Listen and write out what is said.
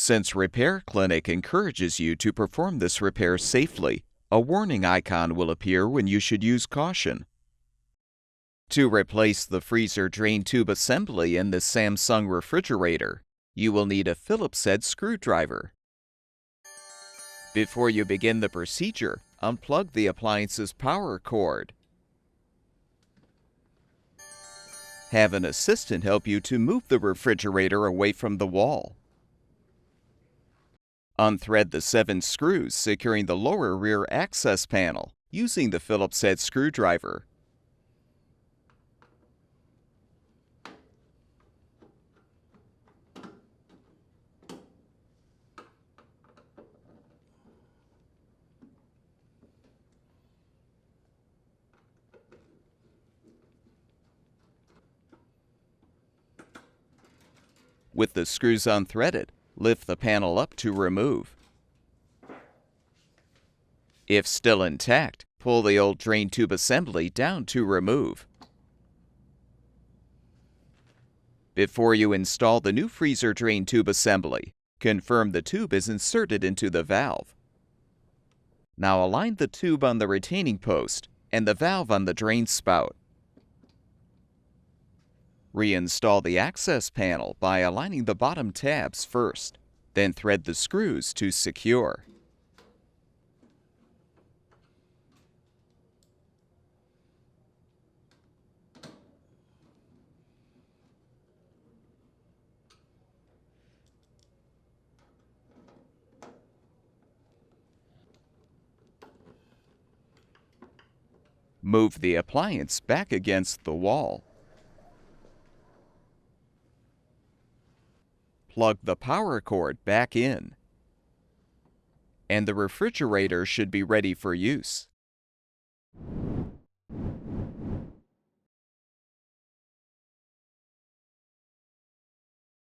Since Repair Clinic encourages you to perform this repair safely, a warning icon will appear when you should use caution. To replace the freezer drain tube assembly in this Samsung refrigerator, you will need a Phillips head screwdriver. Before you begin the procedure, unplug the appliance's power cord. Have an assistant help you to move the refrigerator away from the wall. Unthread the 7 screws securing the lower rear access panel using the Phillips head screwdriver. With the screws unthreaded, lift the panel up to remove. If still intact, pull the old drain tube assembly down to remove. Before you install the new freezer drain tube assembly, confirm the tube is inserted into the valve. Now align the tube on the retaining post and the valve on the drain spout. Reinstall the access panel by aligning the bottom tabs first, then thread the screws to secure. Move the appliance back against the wall. Plug the power cord back in, and the refrigerator should be ready for use.